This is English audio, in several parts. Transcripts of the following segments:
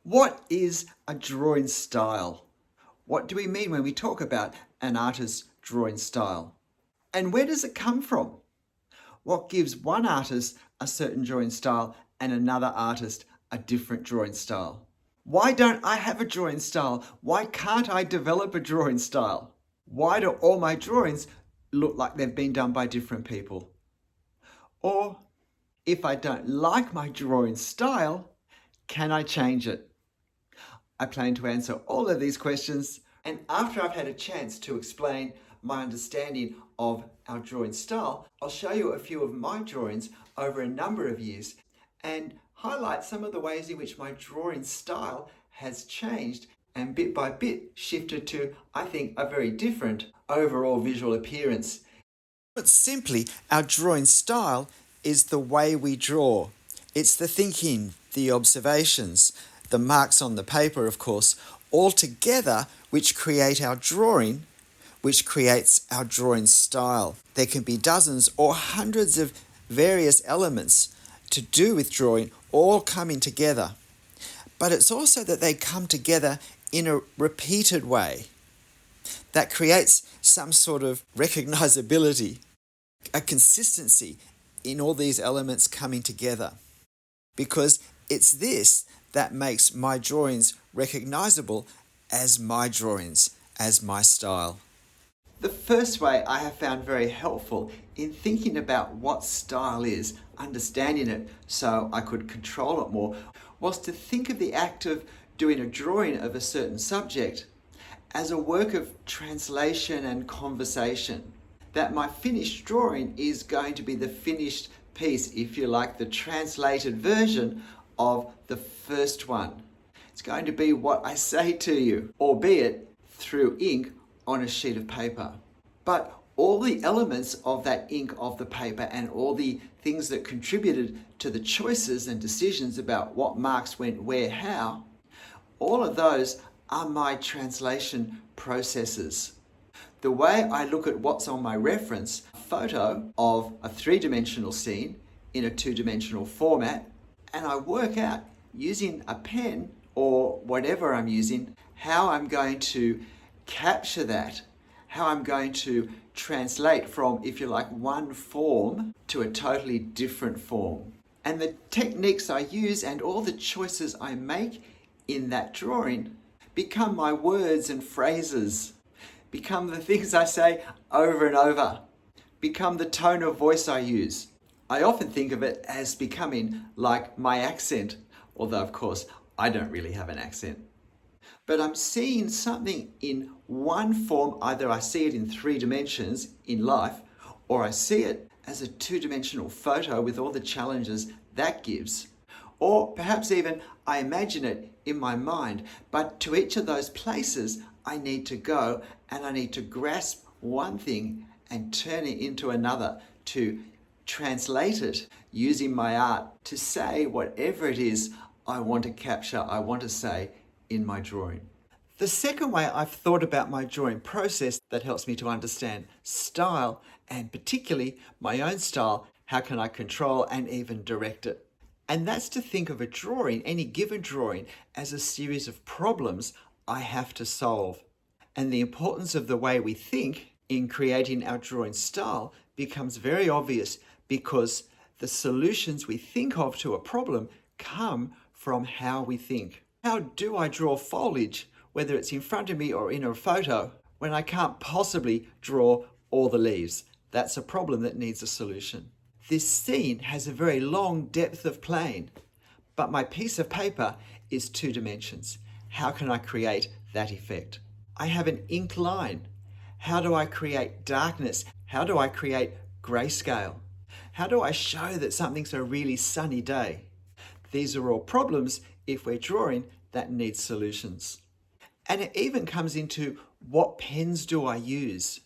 What is a drawing style? What do we mean when we talk about an artist's drawing style? And where does it come from? What gives one artist a certain drawing style and another artist a different drawing style? Why don't I have a drawing style? Why can't I develop a drawing style? Why do all my drawings look like they've been done by different people? Or if I don't like my drawing style, can I change it? I plan to answer all of these questions, and after I've had a chance to explain my understanding of our drawing style, I'll show you a few of my drawings over a number of years and highlight some of the ways in which my drawing style has changed and bit by bit shifted to, I think, a very different overall visual appearance. But simply, our drawing style is the way we draw. It's the thinking, the observations, the marks on the paper, of course, all together which create our drawing, which creates our drawing style. There can be dozens or hundreds of various elements to do with drawing all coming together. But it's also that they come together in a repeated way that creates some sort of recognizability, a consistency in all these elements coming together. Because it's this that makes my drawings recognizable as my drawings, as my style. The first way I have found very helpful in thinking about what style is, understanding it so I could control it more, was to think of the act of doing a drawing of a certain subject as a work of translation and conversation. That my finished drawing is going to be the finished piece, if you like, the translated version of the first one. It's going to be what I say to you, albeit through ink on a sheet of paper. But all the elements of that ink of the paper and all the things that contributed to the choices and decisions about what marks went where, how, all of those are my translation processes. The way I look at what's on my reference, a photo of a three-dimensional scene in a two-dimensional format, and I work out using a pen or whatever I'm using, how I'm going to capture that, how I'm going to translate from, if you like, one form to a totally different form. And the techniques I use and all the choices I make in that drawing become my words and phrases, become the things I say over and over, become the tone of voice I use. I often think of it as becoming like my accent, although of course I don't really have an accent. But I'm seeing something in one form, either I see it in 3 dimensions in life, or I see it as a 2-dimensional photo with all the challenges that gives. Or perhaps even I imagine it in my mind, but to each of those places I need to go and I need to grasp one thing and turn it into another, to translate it using my art to say whatever it is I want to capture, I want to say in my drawing. The second way I've thought about my drawing process that helps me to understand style, and particularly my own style, how can I control and even direct it? And that's to think of a drawing, any given drawing, as a series of problems I have to solve. And the importance of the way we think in creating our drawing style becomes very obvious, because the solutions we think of to a problem come from how we think. How do I draw foliage, whether it's in front of me or in a photo, when I can't possibly draw all the leaves? That's a problem that needs a solution. This scene has a very long depth of plane, but my piece of paper is 2 dimensions. How can I create that effect? I have an ink line. How do I create darkness? How do I create grayscale? How do I show that something's a really sunny day? These are all problems, if we're drawing, that need solutions. And it even comes into what pens do I use?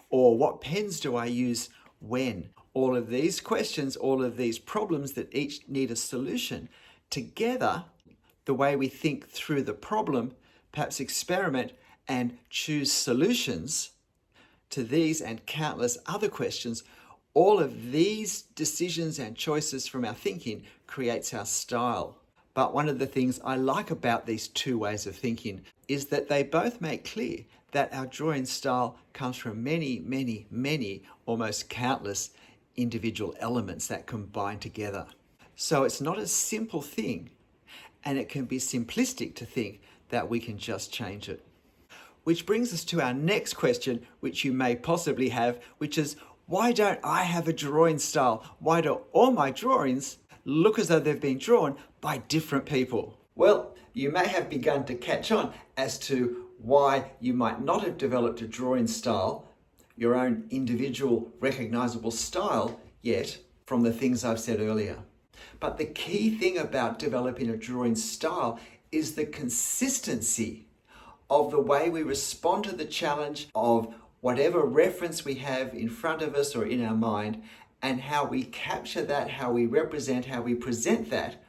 Or what pens do I use when? All of these questions, all of these problems that each need a solution, together, the way we think through the problem, perhaps experiment and choose solutions to these and countless other questions, all of these decisions and choices from our thinking creates our style. But one of the things I like about these two ways of thinking is that they both make clear that our drawing style comes from many, many, many, almost countless individual elements that combine together. So it's not a simple thing, and it can be simplistic to think that we can just change it. Which brings us to our next question, which you may possibly have, which is, why don't I have a drawing style? Why do all my drawings look as though they've been drawn by different people? Well, you may have begun to catch on as to why you might not have developed a drawing style, your own individual recognizable style yet, from the things I've said earlier. But the key thing about developing a drawing style is the consistency of the way we respond to the challenge of whatever reference we have in front of us or in our mind, and how we capture that, how we represent, how we present that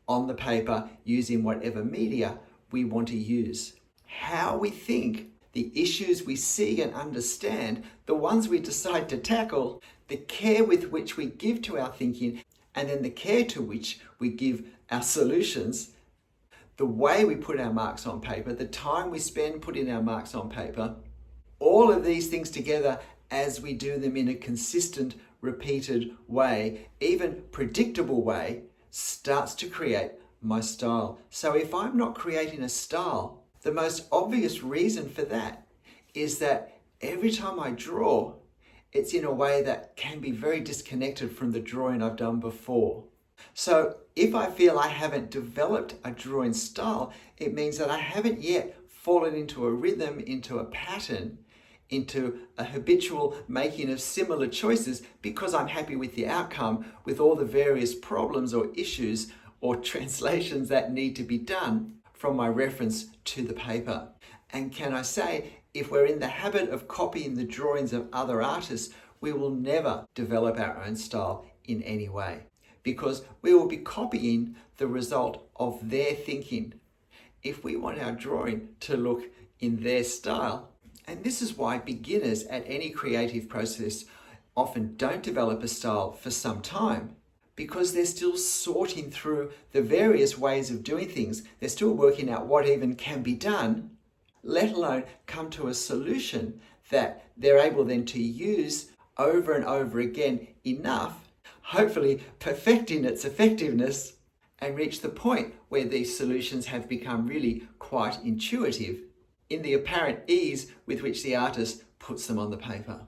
on the paper using whatever media we want to use. How we think, the issues we see and understand, the ones we decide to tackle, the care with which we give to our thinking, and then the care to which we give our solutions, the way we put our marks on paper, the time we spend putting our marks on paper, all of these things together as we do them in a consistent, repeated way, even predictable way, starts to create my style. So if I'm not creating a style, the most obvious reason for that is that every time I draw, it's in a way that can be very disconnected from the drawing I've done before. So if I feel I haven't developed a drawing style, it means that I haven't yet fallen into a rhythm, into a pattern, into a habitual making of similar choices because I'm happy with the outcome, with all the various problems or issues or translations that need to be done from my reference to the paper. And can I say, if we're in the habit of copying the drawings of other artists, we will never develop our own style in any way, because we will be copying the result of their thinking. If we want our drawing to look in their style, and this is why beginners at any creative process often don't develop a style for some time, because they're still sorting through the various ways of doing things. They're still working out what even can be done, let alone come to a solution that they're able then to use over and over again enough, hopefully perfecting its effectiveness, and reach the point where these solutions have become really quite intuitive in the apparent ease with which the artist puts them on the paper.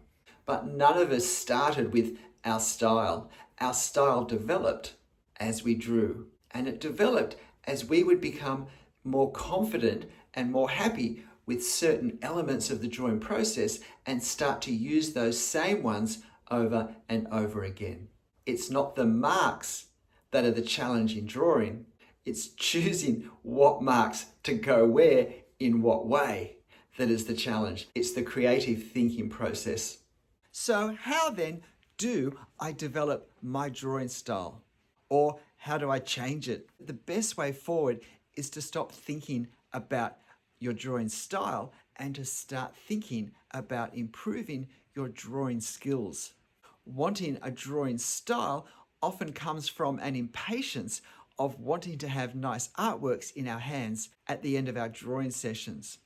But none of us started with our style. Our style developed as we drew, and it developed as we would become more confident and more happy with certain elements of the drawing process and start to use those same ones over and over again. It's not the marks that are the challenge in drawing. It's choosing what marks to go where in what way that is the challenge. It's the creative thinking process. So how then do I develop my drawing style? Or how do I change it? The best way forward is to stop thinking about your drawing style and to start thinking about improving your drawing skills. Wanting a drawing style often comes from an impatience of wanting to have nice artworks in our hands at the end of our drawing sessions,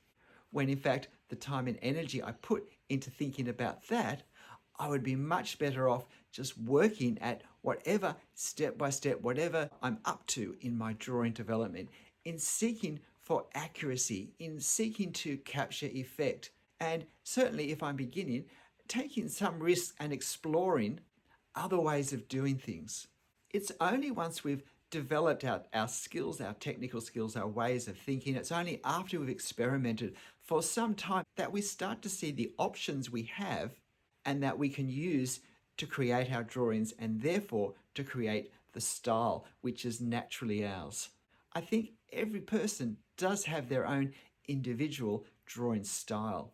when in fact the time and energy I put into thinking about that, I would be much better off just working at whatever step by step, whatever I'm up to in my drawing development, in seeking for accuracy, in seeking to capture effect, and certainly if I'm beginning, taking some risks and exploring other ways of doing things. It's only once we've developed our skills, our technical skills, our ways of thinking, it's only after we've experimented for some time that we start to see the options we have and that we can use to create our drawings and therefore to create the style which is naturally ours. I think every person does have their own individual drawing style.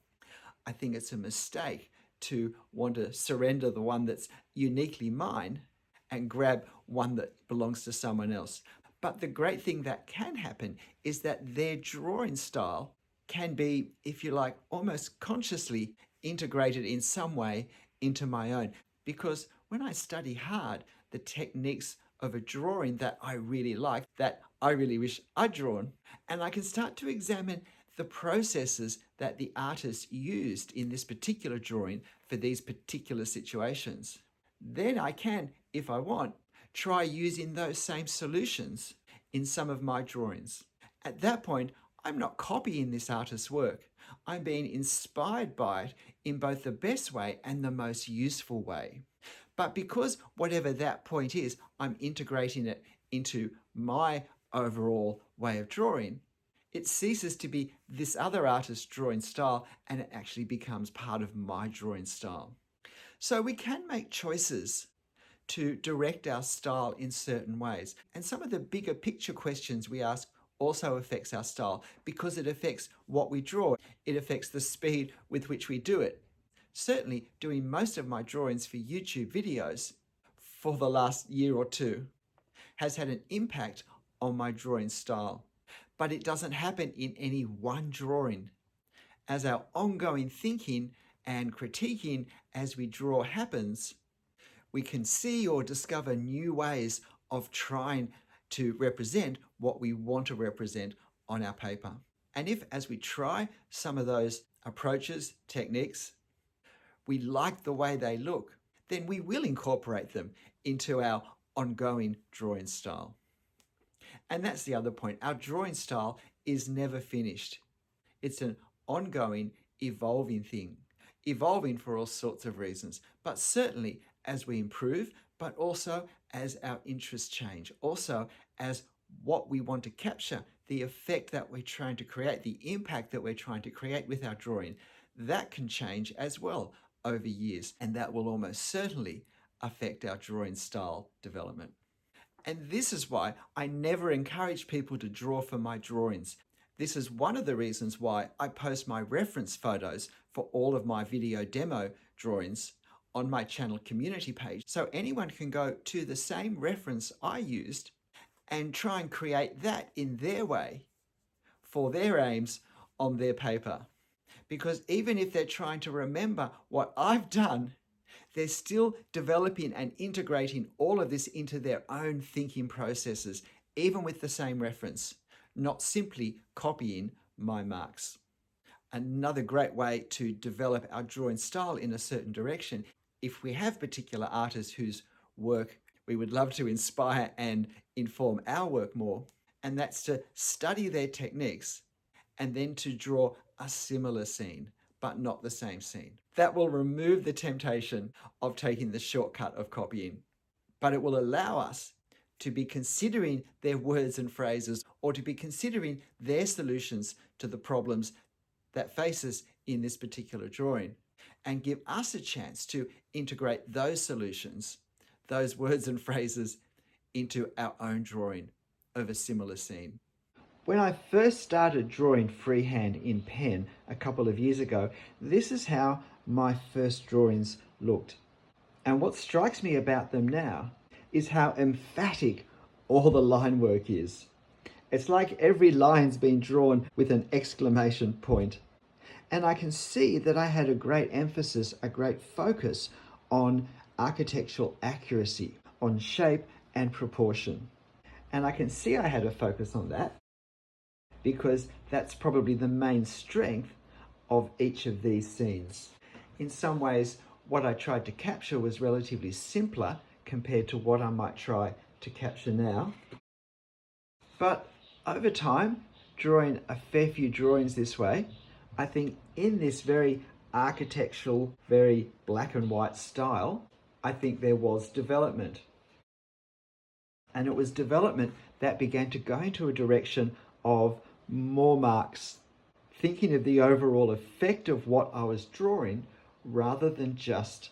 I think it's a mistake to want to surrender the one that's uniquely mine and grab one that belongs to someone else. But the great thing that can happen is that their drawing style can be, if you like, almost consciously integrated in some way into my own. Because when I study hard the techniques of a drawing that I really like, that I really wish I'd drawn, and I can start to examine the processes that the artist used in this particular drawing for these particular situations. Then I can, if I want, try using those same solutions in some of my drawings. At that point, I'm not copying this artist's work. I'm being inspired by it in both the best way and the most useful way. But because whatever that point is, I'm integrating it into my overall way of drawing, it ceases to be this other artist's drawing style and it actually becomes part of my drawing style. So we can make choices to direct our style in certain ways. And some of the bigger picture questions we ask also affects our style because it affects what we draw. It affects the speed with which we do it. Certainly doing most of my drawings for YouTube videos for the last year or two has had an impact on my drawing style. But it doesn't happen in any one drawing. As our ongoing thinking and critiquing as we draw happens, we can see or discover new ways of trying to represent what we want to represent on our paper. And if, as we try some of those approaches, techniques, we like the way they look, then we will incorporate them into our ongoing drawing style. And that's the other point. Our drawing style is never finished. It's an ongoing, evolving thing. Evolving for all sorts of reasons, but certainly as we improve, but also as our interests change. Also as what we want to capture, the effect that we're trying to create, the impact that we're trying to create with our drawing, that can change as well over years. And that will almost certainly affect our drawing style development. And this is why I never encourage people to draw for my drawings. This is one of the reasons why I post my reference photos for all of my video demo drawings on my channel community page. So anyone can go to the same reference I used and try and create that in their way for their aims on their paper. Because even if they're trying to remember what I've done, they're still developing and integrating all of this into their own thinking processes, even with the same reference, not simply copying my marks. Another great way to develop our drawing style in a certain direction, if we have particular artists whose work we would love to inspire and inform our work more, and that's to study their techniques and then to draw a similar scene, but not the same scene. That will remove the temptation of taking the shortcut of copying, but it will allow us to be considering their words and phrases or to be considering their solutions to the problems that face us in this particular drawing and give us a chance to integrate those solutions, those words and phrases into our own drawing of a similar scene. When I first started drawing freehand in pen a couple of years ago, this is how my first drawings looked. And what strikes me about them now is how emphatic all the line work is. It's like every line's been drawn with an exclamation point. And I can see that I had a great emphasis, a great focus on architectural accuracy, on shape and proportion. And I can see I had a focus on that because that's probably the main strength of each of these scenes. In some ways, what I tried to capture was relatively simpler compared to what I might try to capture now. But over time, drawing a fair few drawings this way, I think in this very architectural, very black and white style, I think there was development. And it was development that began to go into a direction of more marks, thinking of the overall effect of what I was drawing rather than just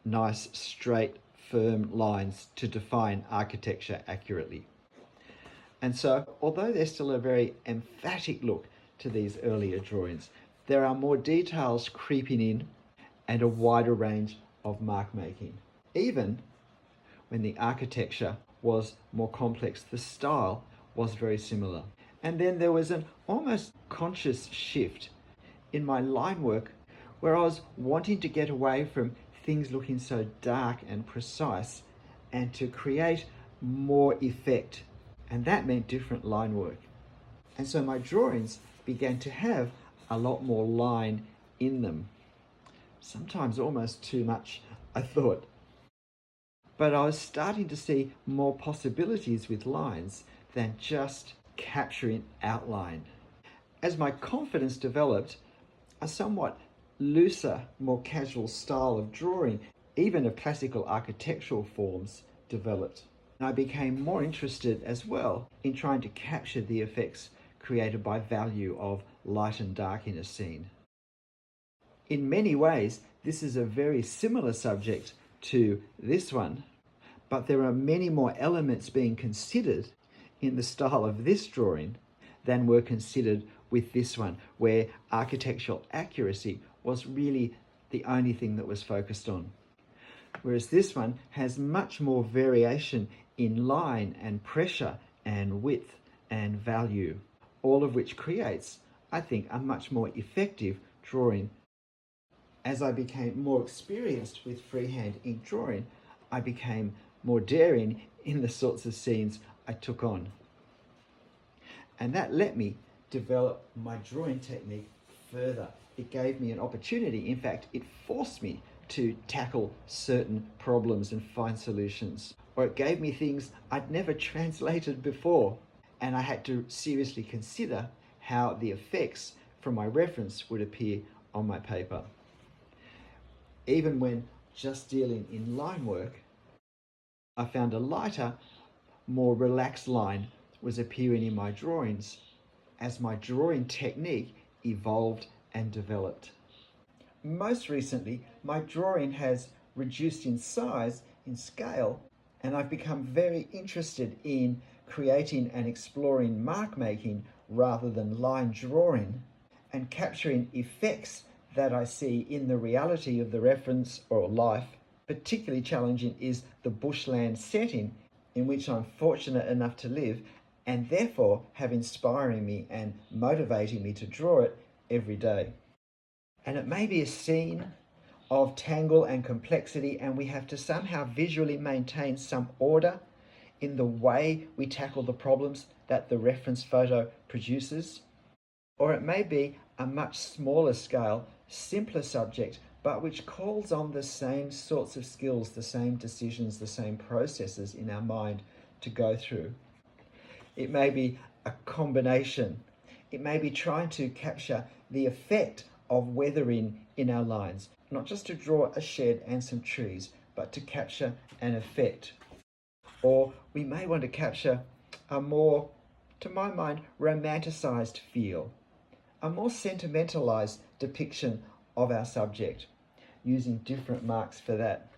nice, straight, firm lines to define architecture accurately. And so, although there's still a very emphatic look to these earlier drawings, there are more details creeping in and a wider range of mark making. Even when the architecture was more complex, the style was very similar. And then there was an almost conscious shift in my line work where I was wanting to get away from things looking so dark and precise and to create more effect, and that meant different line work. And so my drawings began to have a lot more line in them. Sometimes almost too much, I thought. But I was starting to see more possibilities with lines than just capturing outline. As my confidence developed, a somewhat looser, more casual style of drawing, even of classical architectural forms, developed. And I became more interested as well in trying to capture the effects created by value of light and dark in a scene. In many ways, this is a very similar subject to this one, but there are many more elements being considered in the style of this drawing than were considered with this one, where architectural accuracy was really the only thing that was focused on. Whereas this one has much more variation in line and pressure and width and value, all of which creates, I think, a much more effective drawing. As I became more experienced with freehand ink drawing, I became more daring in the sorts of scenes I took on. And that let me develop my drawing technique further. It gave me an opportunity. In fact, it forced me to tackle certain problems and find solutions. Or it gave me things I'd never translated before. And I had to seriously consider how the effects from my reference would appear on my paper. Even when just dealing in line work, I found a lighter, more relaxed line was appearing in my drawings as my drawing technique evolved and developed. Most recently, my drawing has reduced in size, in scale, and I've become very interested in creating and exploring mark making rather than line drawing, and capturing effects that I see in the reality of the reference or life. Particularly challenging is the bushland setting in which I'm fortunate enough to live, and therefore have inspiring me and motivating me to draw it every day. And it may be a scene of tangle and complexity, and we have to somehow visually maintain some order in the way we tackle the problems that the reference photo produces. Or it may be a much smaller scale, simpler subject, but which calls on the same sorts of skills, the same decisions, the same processes in our mind to go through. It may be a combination. It may be trying to capture the effect of weathering in our lines, not just to draw a shed and some trees, but to capture an effect. Or we may want to capture a more, to my mind, romanticized feel, a more sentimentalized depiction of our subject, using different marks for that.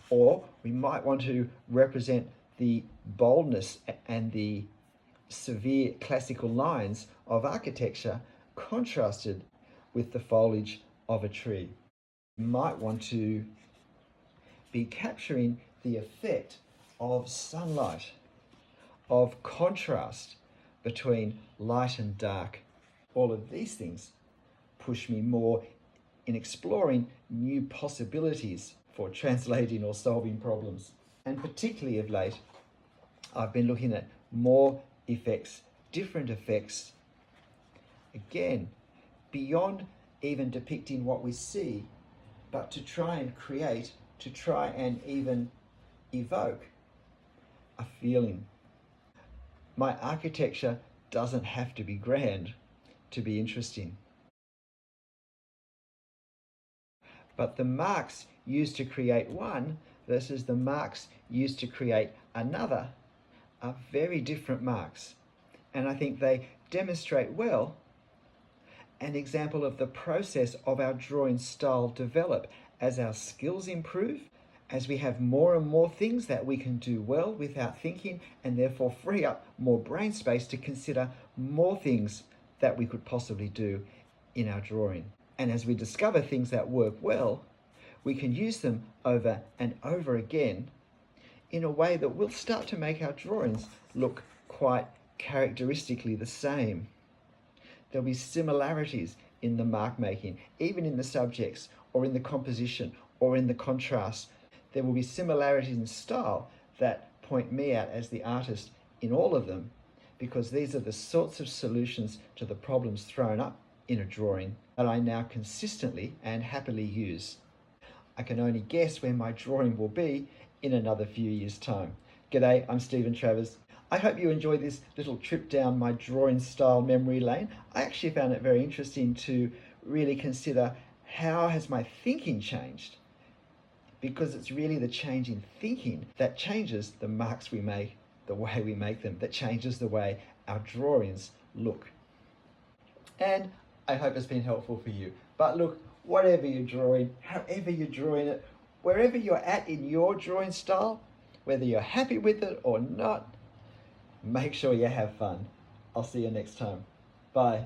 Or we might want to represent the boldness and the severe classical lines of architecture contrasted with the foliage of a tree. You might want to be capturing the effect of sunlight, of contrast between light and dark. All of these things push me more in exploring new possibilities for translating or solving problems. And particularly of late, I've been looking at more effects, different effects, again, beyond even depicting what we see, but to try and create, to try and even evoke a feeling. My architecture doesn't have to be grand to be interesting. But the marks used to create one versus the marks used to create another are very different marks. And I think they demonstrate well an example of the process of our drawing style develop as our skills improve, as we have more and more things that we can do well without thinking, and therefore free up more brain space to consider more things that we could possibly do in our drawing. And as we discover things that work well, we can use them over and over again in a way that will start to make our drawings look quite characteristically the same. There'll be similarities in the mark making, even in the subjects or in the composition or in the contrast. There will be similarities in style that point me out as the artist in all of them, because these are the sorts of solutions to the problems thrown up in a drawing that I now consistently and happily use. I can only guess where my drawing will be in another few years' time. G'day, I'm Stephen Travers. I hope you enjoyed this little trip down my drawing style memory lane. I actually found it very interesting to really consider how has my thinking changed, because it's really the change in thinking that changes the marks we make, the way we make them, that changes the way our drawings look. And I hope it's been helpful for you. But look, whatever you're drawing, however you're drawing it, wherever you're at in your drawing style, whether you're happy with it or not, make sure you have fun. I'll see you next time. Bye.